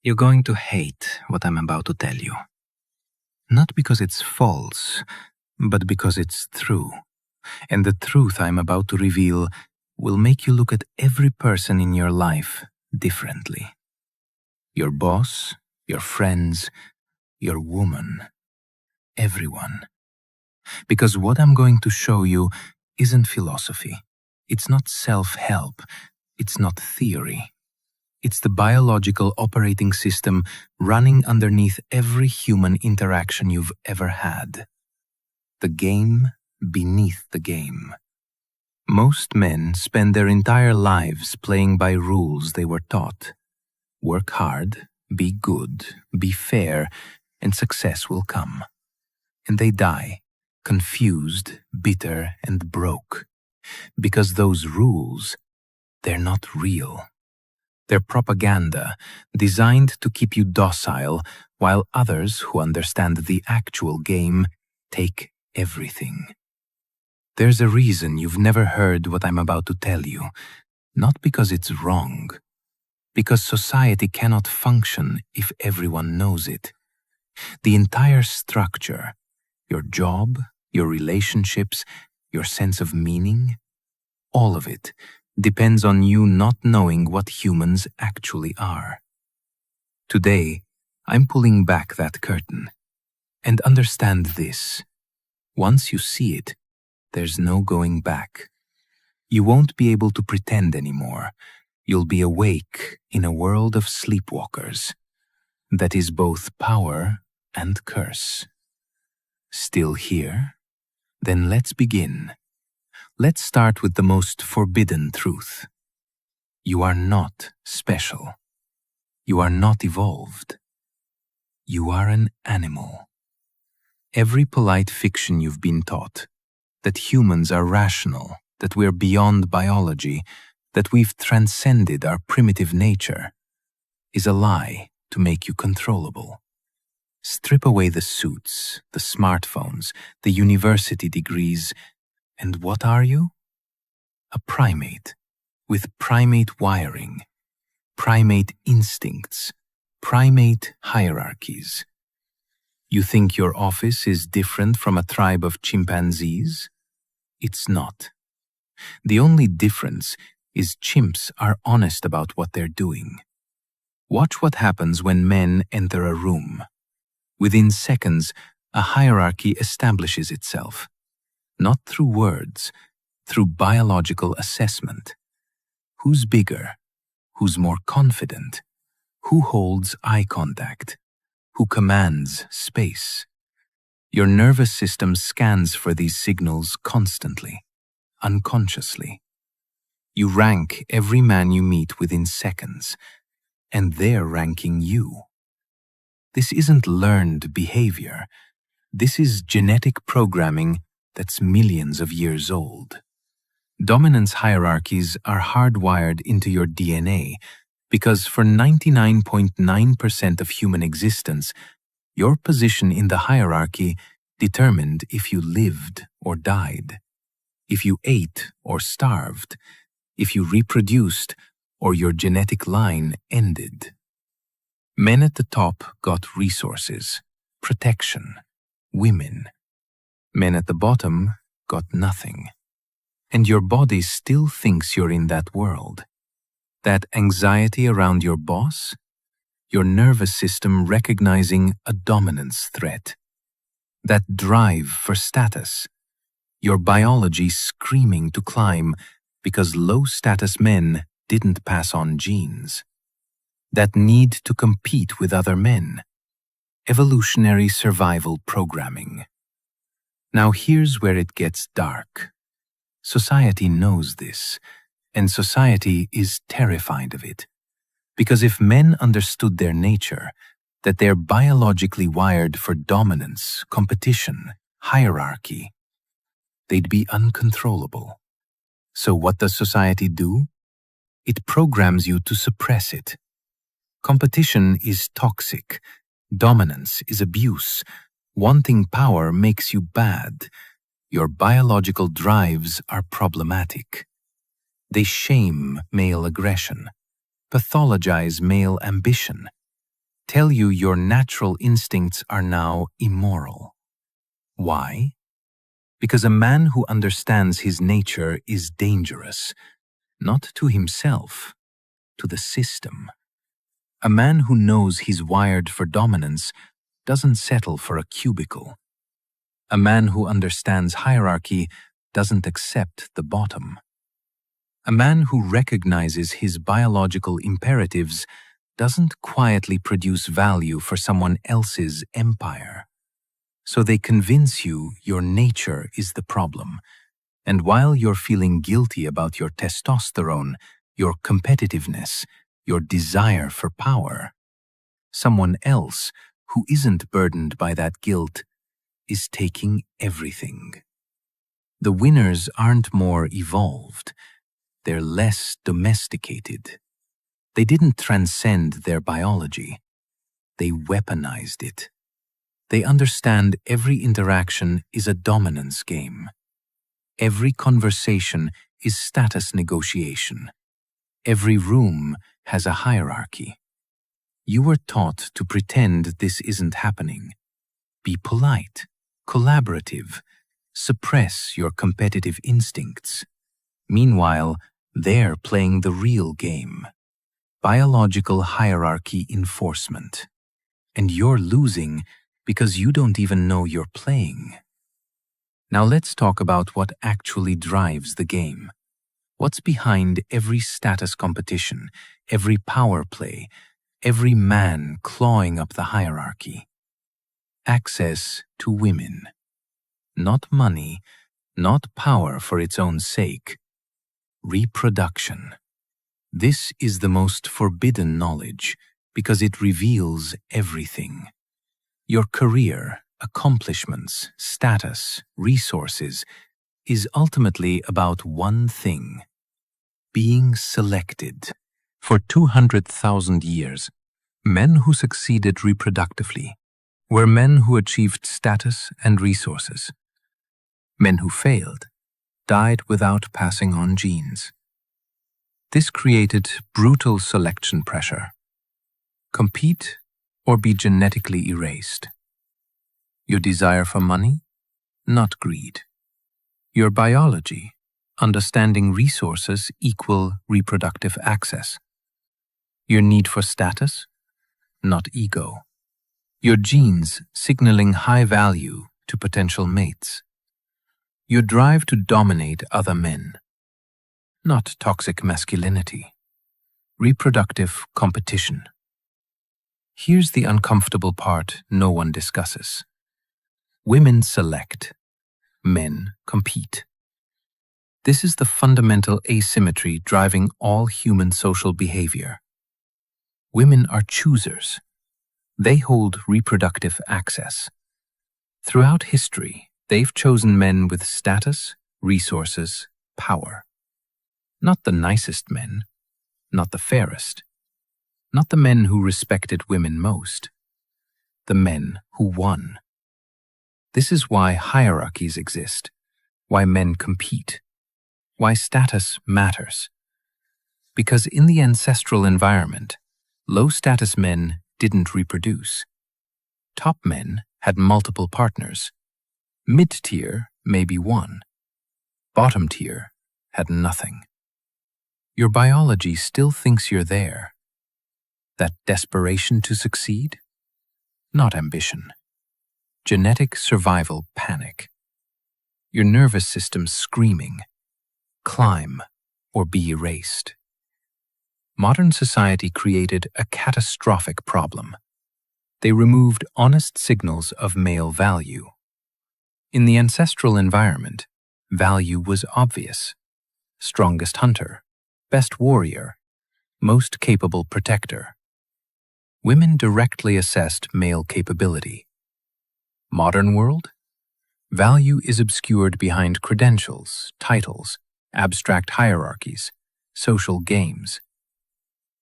You're going to hate what I'm about to tell you. Not because it's false, but because it's true. And the truth I'm about to reveal will make you look at every person in your life differently. Your boss, your friends, your woman, everyone. Because what I'm going to show you isn't philosophy. It's not self-help. It's not theory. It's the biological operating system running underneath every human interaction you've ever had. The game beneath the game. Most men spend their entire lives playing by rules they were taught. Work hard, be good, be fair, and success will come. And they die, confused, bitter, and broke. Because those rules, they're not real. They're propaganda, designed to keep you docile, while others who understand the actual game take everything. There's a reason you've never heard what I'm about to tell you, not because it's wrong, because society cannot function if everyone knows it. The entire structure, your job, your relationships, your sense of meaning, all of it depends on you not knowing what humans actually are. Today, I'm pulling back that curtain. And understand this. Once you see it, there's no going back. You won't be able to pretend anymore. You'll be awake in a world of sleepwalkers. That is both power and curse. Still here? Then let's begin. Let's start with the most forbidden truth. You are not special. You are not evolved. You are an animal. Every polite fiction you've been taught, that humans are rational, that we're beyond biology, that we've transcended our primitive nature, is a lie to make you controllable. Strip away the suits, the smartphones, the university degrees, and what are you? A primate, with primate wiring, primate instincts, primate hierarchies. You think your office is different from a tribe of chimpanzees? It's not. The only difference is chimps are honest about what they're doing. Watch what happens when men enter a room. Within seconds, a hierarchy establishes itself. Not through words, through biological assessment. Who's bigger? Who's more confident? Who holds eye contact? Who commands space? Your nervous system scans for these signals constantly, unconsciously. You rank every man you meet within seconds, and they're ranking you. This isn't learned behavior. This is genetic programming that's millions of years old. Dominance hierarchies are hardwired into your DNA because for 99.9% of human existence, your position in the hierarchy determined if you lived or died, if you ate or starved, if you reproduced or your genetic line ended. Men at the top got resources, protection, women. Men at the bottom got nothing. And your body still thinks you're in that world. That anxiety around your boss? Your nervous system recognizing a dominance threat. That drive for status. Your biology screaming to climb because low-status men didn't pass on genes. That need to compete with other men. Evolutionary survival programming. Now here's where it gets dark. Society knows this, and society is terrified of it. Because if men understood their nature, that they're biologically wired for dominance, competition, hierarchy, they'd be uncontrollable. So what does society do? It programs you to suppress it. Competition is toxic. Dominance is abuse. Wanting power makes you bad. Your biological drives are problematic. They shame male aggression, pathologize male ambition, tell you your natural instincts are now immoral. Why? Because a man who understands his nature is dangerous, not to himself, to the system. A man who knows he's wired for dominance doesn't settle for a cubicle. A man who understands hierarchy doesn't accept the bottom. A man who recognizes his biological imperatives doesn't quietly produce value for someone else's empire. So they convince you your nature is the problem, and while you're feeling guilty about your testosterone, your competitiveness, your desire for power, someone else who isn't burdened by that guilt is taking everything. The winners aren't more evolved, they're less domesticated. They didn't transcend their biology, they weaponized it. They understand every interaction is a dominance game. Every conversation is status negotiation. Every room has a hierarchy. You were taught to pretend this isn't happening. Be polite, collaborative, suppress your competitive instincts. Meanwhile, they're playing the real game. Biological hierarchy enforcement. And you're losing because you don't even know you're playing. Now let's talk about what actually drives the game. What's behind every status competition, every power play, every man clawing up the hierarchy? Access to women. Not money, not power for its own sake. Reproduction. This is the most forbidden knowledge because it reveals everything. Your career, accomplishments, status, resources is ultimately about one thing: being selected. For 200,000 years, men who succeeded reproductively were men who achieved status and resources. Men who failed died without passing on genes. This created brutal selection pressure. Compete or be genetically erased. Your desire for money? Not greed. Your biology, understanding resources equal reproductive access. Your need for status? Not ego. Your genes signaling high value to potential mates. Your drive to dominate other men. Not toxic masculinity. Reproductive competition. Here's the uncomfortable part no one discusses. Women select. Men compete. This is the fundamental asymmetry driving all human social behavior. Women are choosers. They hold reproductive access. Throughout history, they've chosen men with status, resources, power. Not the nicest men, not the fairest, not the men who respected women most, the men who won. This is why hierarchies exist, why men compete, why status matters. Because in the ancestral environment, low-status men didn't reproduce. Top men had multiple partners. Mid-tier maybe one. Bottom tier had nothing. Your biology still thinks you're there. That desperation to succeed? Not ambition. Genetic survival panic. Your nervous system screaming, climb or be erased. Modern society created a catastrophic problem. They removed honest signals of male value. In the ancestral environment, value was obvious. Strongest hunter, best warrior, most capable protector. Women directly assessed male capability. Modern world? Value is obscured behind credentials, titles, abstract hierarchies, social games.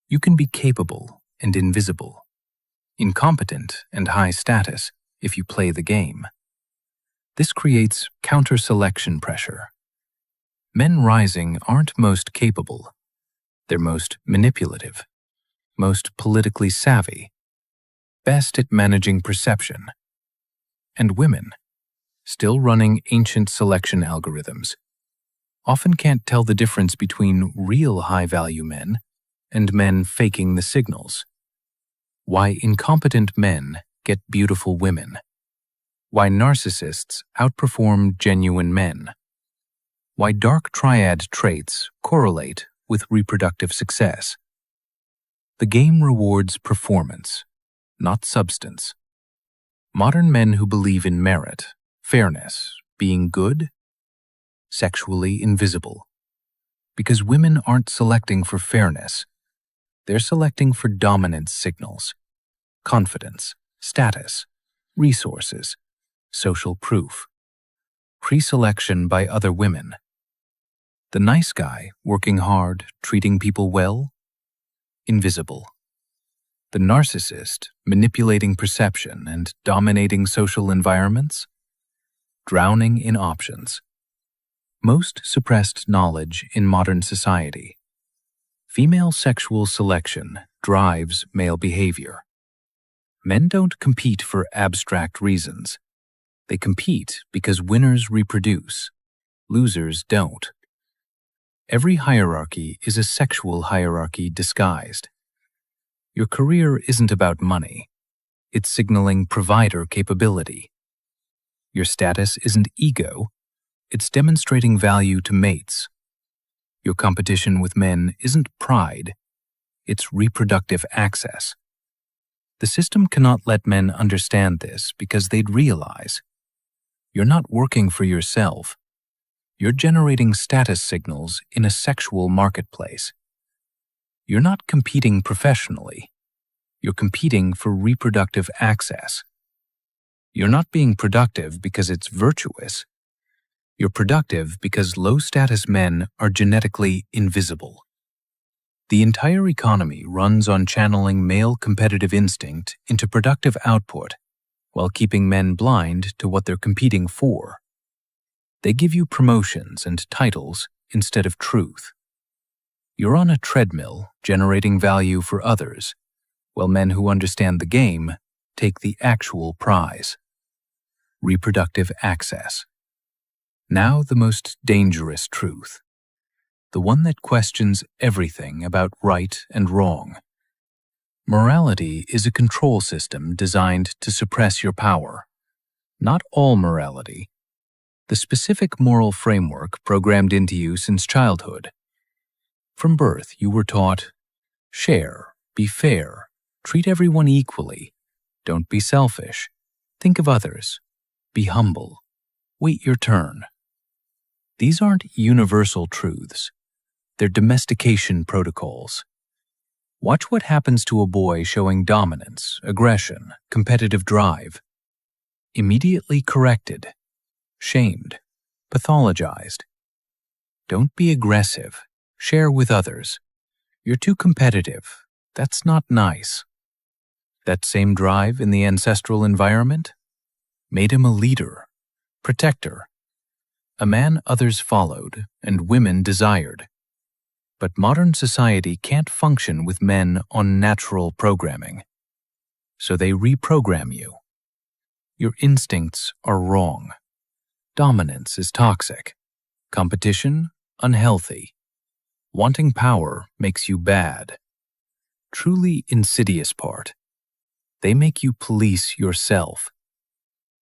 You can be capable and invisible, incompetent and high status if you play the game. This creates counter-selection pressure. Men rising aren't most capable. They're most manipulative, most politically savvy, best at managing perception. And women, still running ancient selection algorithms, often can't tell the difference between real high-value men and men faking the signals. Why incompetent men get beautiful women. Why narcissists outperform genuine men. Why dark triad traits correlate with reproductive success. The game rewards performance, not substance. Modern men who believe in merit, fairness, being good, sexually invisible. Because women aren't selecting for fairness. They're selecting for dominance signals, confidence, status, resources, social proof, pre-selection by other women. The nice guy, working hard, treating people well, invisible. The narcissist, manipulating perception and dominating social environments, drowning in options. Most suppressed knowledge in modern society. Female sexual selection drives male behavior. Men don't compete for abstract reasons. They compete because winners reproduce, losers don't. Every hierarchy is a sexual hierarchy disguised. Your career isn't about money. It's signaling provider capability. Your status isn't ego. It's demonstrating value to mates. Your competition with men isn't pride. It's reproductive access. The system cannot let men understand this because they'd realize you're not working for yourself. You're generating status signals in a sexual marketplace. You're not competing professionally. You're competing for reproductive access. You're not being productive because it's virtuous. You're productive because low-status men are genetically invisible. The entire economy runs on channeling male competitive instinct into productive output while keeping men blind to what they're competing for. They give you promotions and titles instead of truth. You're on a treadmill generating value for others, while men who understand the game take the actual prize. Reproductive access. Now the most dangerous truth. The one that questions everything about right and wrong. Morality is a control system designed to suppress your power. Not all morality. The specific moral framework programmed into you since childhood. From birth, you were taught, share, be fair, treat everyone equally, don't be selfish, think of others, be humble, wait your turn. These aren't universal truths. They're domestication protocols. Watch what happens to a boy showing dominance, aggression, competitive drive. Immediately corrected. Shamed, pathologized. Don't be aggressive. Share with others. You're too competitive. That's not nice. That same drive in the ancestral environment made him a leader, protector, a man others followed and women desired. But modern society can't function with men on natural programming. So they reprogram you. Your instincts are wrong. Dominance is toxic. Competition, unhealthy. Wanting power makes you bad. Truly insidious part. They make you police yourself.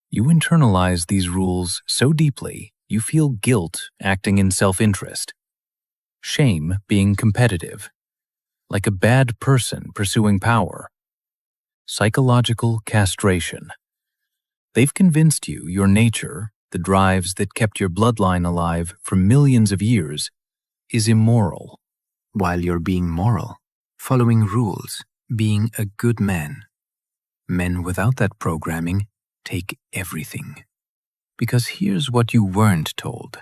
You internalize these rules so deeply, you feel guilt acting in self-interest. Shame being competitive. Like a bad person pursuing power. Psychological castration. They've convinced you your nature, the drives that kept your bloodline alive for millions of years, is immoral. While you're being moral, following rules, being a good man. Men without that programming take everything. Because here's what you weren't told.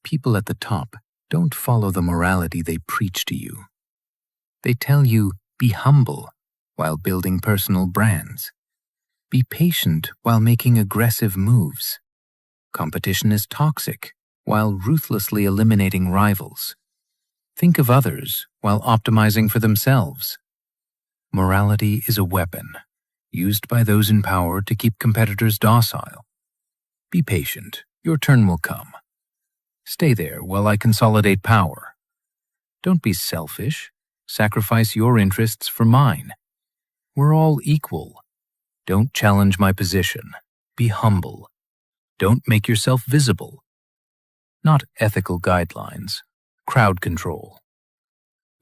People at the top don't follow the morality they preach to you. They tell you, be humble while building personal brands. Be patient while making aggressive moves. Competition is toxic while ruthlessly eliminating rivals. Think of others while optimizing for themselves. Morality is a weapon. used by those in power to keep competitors docile. Be patient, your turn will come. Stay there while I consolidate power. Don't be selfish, sacrifice your interests for mine. We're all equal. Don't challenge my position. Be humble. Don't make yourself visible. Not ethical guidelines, crowd control.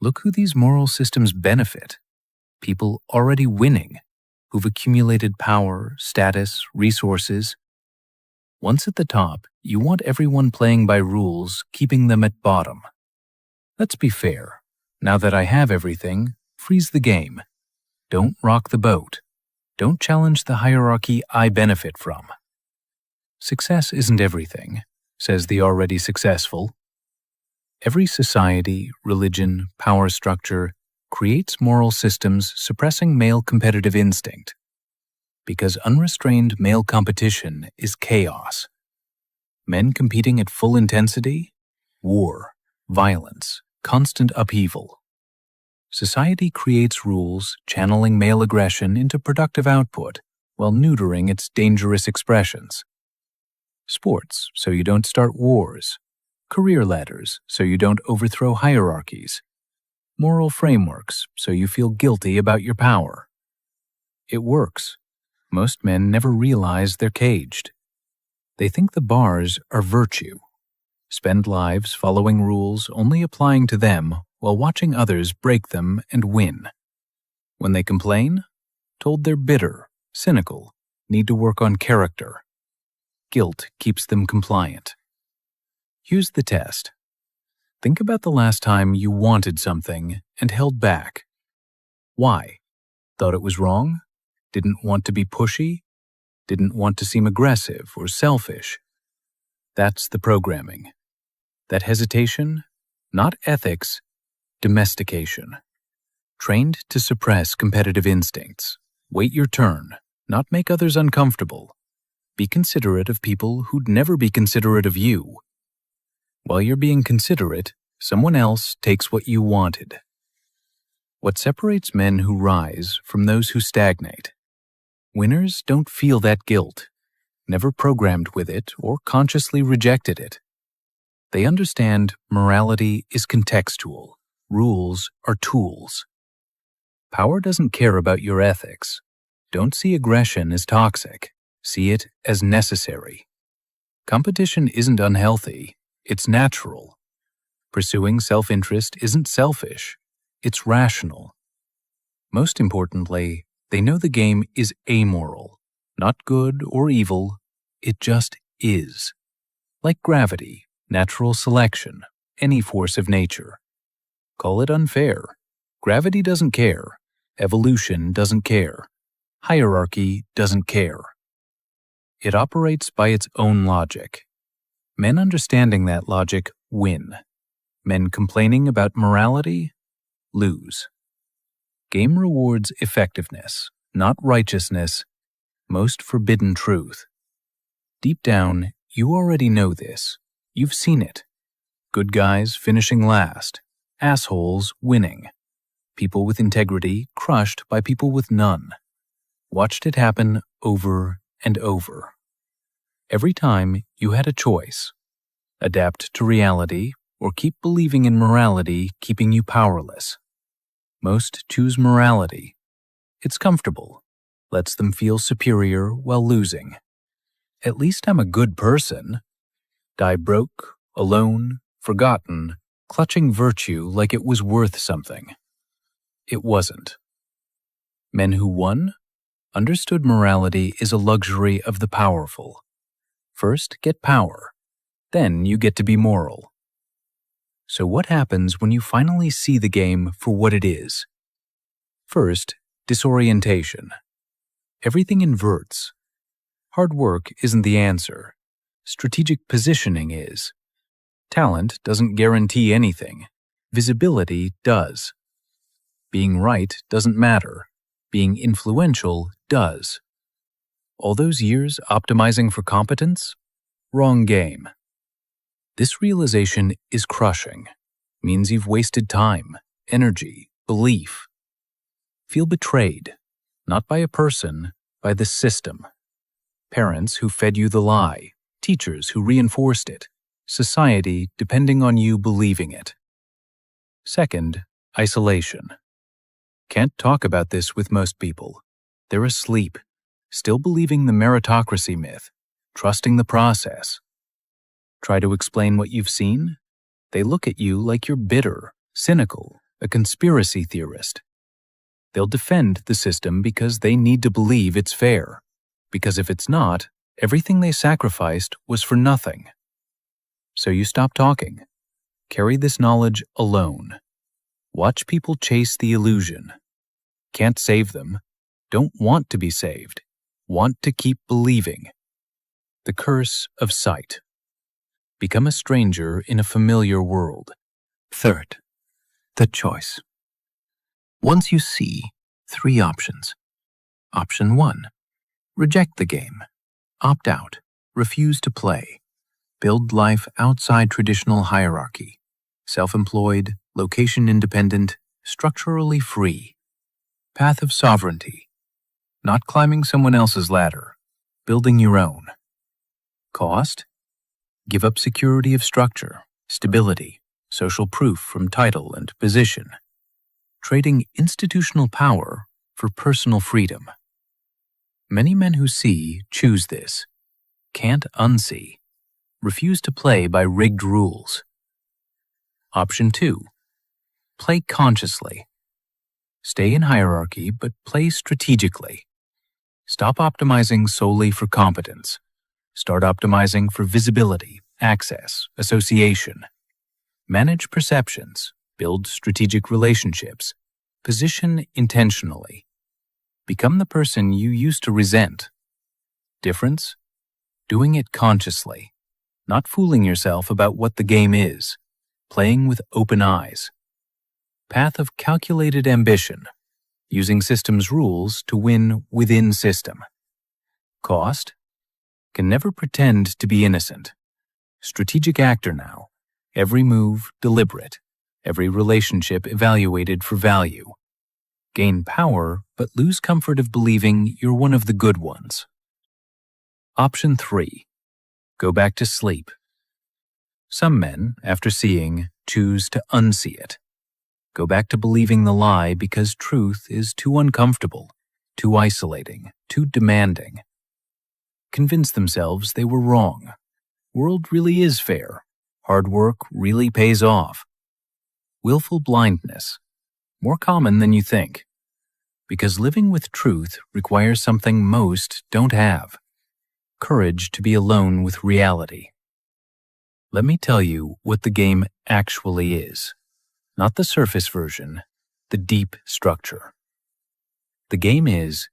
Look who these moral systems benefit. People already winning, who've accumulated power, status, resources. Once at the top, you want everyone playing by rules, keeping them at bottom. Let's be fair. Now that I have everything, freeze the game. Don't rock the boat. Don't challenge the hierarchy I benefit from. Success isn't everything, says the already successful. Every society, religion, power structure creates moral systems suppressing male competitive instinct. Because unrestrained male competition is chaos. Men competing at full intensity, war, violence, constant upheaval. Society creates rules channeling male aggression into productive output while neutering its dangerous expressions. Sports, so you don't start wars. Career ladders, so you don't overthrow hierarchies. Moral frameworks, so you feel guilty about your power. It works. Most men never realize they're caged. They think the bars are virtue. Spend lives following rules only applying to them while watching others break them and win. When they complain, told they're bitter, cynical, need to work on character. Guilt keeps them compliant. Here's the test. Think about the last time you wanted something and held back. Why? Thought it was wrong? Didn't want to be pushy? Didn't want to seem aggressive or selfish? That's the programming. That hesitation, not ethics, domestication. Trained to suppress competitive instincts. Wait your turn, not make others uncomfortable. Be considerate of people who'd never be considerate of you. While you're being considerate, someone else takes what you wanted. What separates men who rise from those who stagnate? Winners don't feel that guilt, never programmed with it or consciously rejected it. They understand morality is contextual, rules are tools. Power doesn't care about your ethics. Don't see aggression as toxic, see it as necessary. Competition isn't unhealthy, it's natural. Pursuing self-interest isn't selfish, it's rational. Most importantly, they know the game is amoral, not good or evil, it just is. Like gravity, natural selection, any force of nature. Call it unfair. Gravity doesn't care. Evolution doesn't care. Hierarchy doesn't care. It operates by its own logic. Men understanding that logic win. Men complaining about morality lose. Game rewards effectiveness, not righteousness, most forbidden truth. Deep down, you already know this. You've seen it. Good guys finishing last, assholes winning, people with integrity crushed by people with none. Watched it happen over and over. Every time you had a choice. Adapt to reality or keep believing in morality keeping you powerless. Most choose morality. It's comfortable, lets them feel superior while losing. At least I'm a good person. Die broke, alone, forgotten, clutching virtue like it was worth something. It wasn't. Men who won understood morality is a luxury of the powerful. First, get power. Then you get to be moral. So what happens when you finally see the game for what it is? First, disorientation. Everything inverts. Hard work isn't the answer. Strategic positioning is. Talent doesn't guarantee anything. Visibility does. Being right doesn't matter. Being influential does. All those years optimizing for competence? Wrong game. This realization is crushing. Means you've wasted time, energy, belief. Feel betrayed. Not by a person, by the system. Parents who fed you the lie, teachers who reinforced it, society depending on you believing it. Second, isolation. Can't talk about this with most people. They're asleep, still believing the meritocracy myth, trusting the process. Try to explain what you've seen? They look at you like you're bitter, cynical, a conspiracy theorist. They'll defend the system because they need to believe it's fair, because if it's not, everything they sacrificed was for nothing. So you stop talking. Carry this knowledge alone. Watch people chase the illusion. Can't save them. Don't want to be saved. Want to keep believing. The curse of sight. Become a stranger in a familiar world. Third, the choice. Once you see 3 options. Option 1. Reject the game. Opt out. Refuse to play. Build life outside traditional hierarchy. Self-employed, location-independent, structurally free. Path of sovereignty. Not climbing someone else's ladder. Building your own. Cost? Give up security of structure, stability, social proof from title and position. Trading institutional power for personal freedom. Many men who see choose this. Can't unsee. Refuse to play by rigged rules. Option 2. Play consciously. Stay in hierarchy, but play strategically. Stop optimizing solely for competence. Start optimizing for visibility, access, association. Manage perceptions. Build strategic relationships. Position intentionally. Become the person you used to resent. Difference? Doing it consciously. Not fooling yourself about what the game is. Playing with open eyes. Path of calculated ambition. Using system's rules to win within system. Cost? Can never pretend to be innocent. Strategic actor now. Every move deliberate. Every relationship evaluated for value. Gain power, but lose comfort of believing you're one of the good ones. Option 3. Go back to sleep. Some men, after seeing, choose to unsee it. Go back to believing the lie because truth is too uncomfortable, too isolating, too demanding. Convince themselves they were wrong. World really is fair. Hard work really pays off. Willful blindness. More common than you think. Because living with truth requires something most don't have. Courage to be alone with reality. Let me tell you what the game actually is. Not the surface version, the deep structure. The game is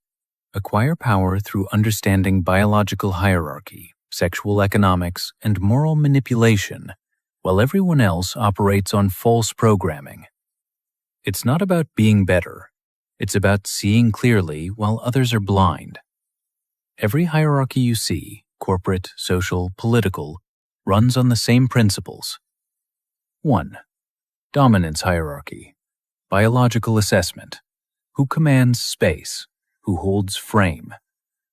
acquire power through understanding biological hierarchy, sexual economics, and moral manipulation, while everyone else operates on false programming. It's not about being better. It's about seeing clearly while others are blind. Every hierarchy you see, corporate, social, political, runs on the same principles. 1. Dominance hierarchy. Biological assessment. Who commands space? Who holds frame?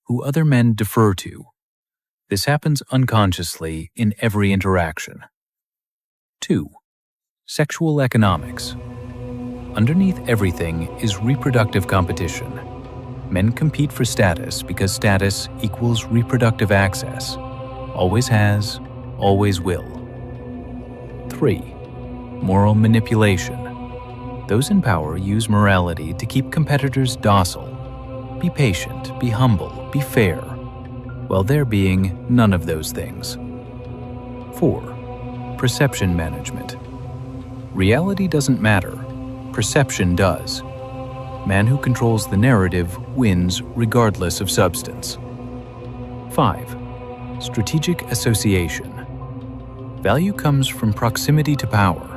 Who other men defer to? This happens unconsciously in every interaction. 2. Sexual economics. Underneath everything is reproductive competition. Men compete for status because status equals reproductive access. Always has, always will. 3. Moral manipulation. Those in power use morality to keep competitors docile. Be patient, be humble, be fair, while they're being none of those things. 4. Perception management. Reality doesn't matter. Perception does. Man who controls the narrative wins regardless of substance. 5. Strategic association. Value comes from proximity to power.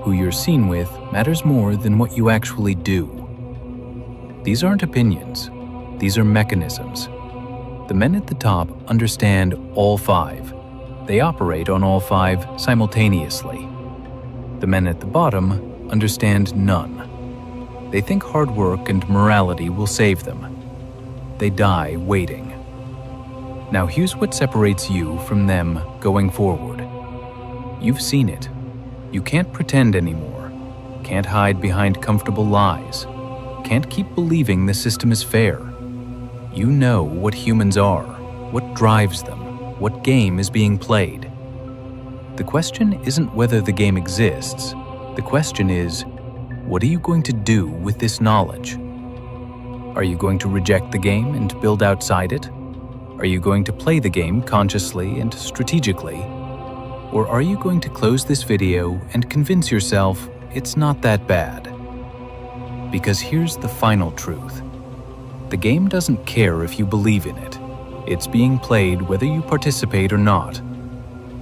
Who you're seen with matters more than what you actually do. These aren't opinions. These are mechanisms. The men at the top understand all 5. They operate on all 5 simultaneously. The men at the bottom understand none. They think hard work and morality will save them. They die waiting. Now here's what separates you from them going forward. You've seen it. You can't pretend anymore. Can't hide behind comfortable lies. Can't keep believing the system is fair. You know what humans are, what drives them, what game is being played. The question isn't whether the game exists. The question is, what are you going to do with this knowledge? Are you going to reject the game and build outside it? Are you going to play the game consciously and strategically? Or are you going to close this video and convince yourself it's not that bad? Because here's the final truth. The game doesn't care if you believe in it. It's being played whether you participate or not.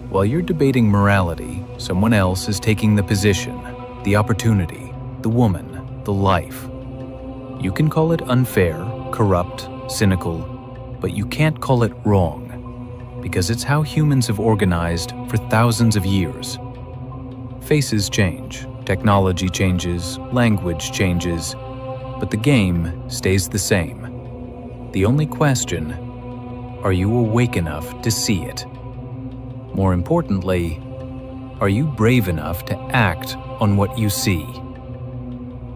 While you're debating morality, someone else is taking the position, the opportunity, the woman, the life. You can call it unfair, corrupt, cynical, but you can't call it wrong, because it's how humans have organized for thousands of years. Faces change, technology changes, language changes, but the game stays the same. The only question, are you awake enough to see it? More importantly, are you brave enough to act on what you see?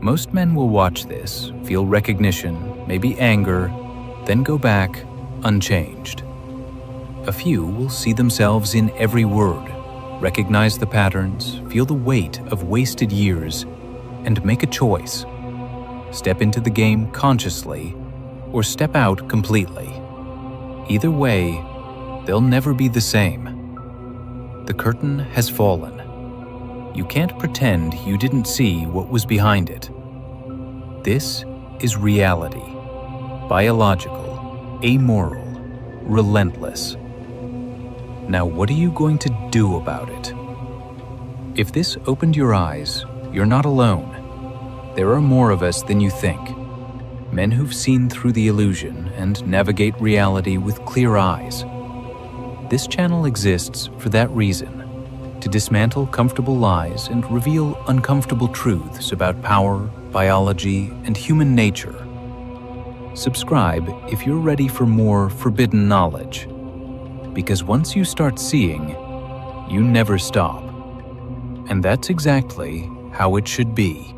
Most men will watch this, feel recognition, maybe anger, then go back unchanged. A few will see themselves in every word, recognize the patterns, feel the weight of wasted years, and make a choice. Step into the game consciously, or step out completely. Either way, they'll never be the same. The curtain has fallen. You can't pretend you didn't see what was behind it. This is reality. Biological, amoral, relentless. Now, what are you going to do about it? If this opened your eyes, you're not alone. There are more of us than you think. Men who've seen through the illusion and navigate reality with clear eyes. This channel exists for that reason, to dismantle comfortable lies and reveal uncomfortable truths about power, biology, and human nature. Subscribe if you're ready for more forbidden knowledge. Because once you start seeing, you never stop. And that's exactly how it should be.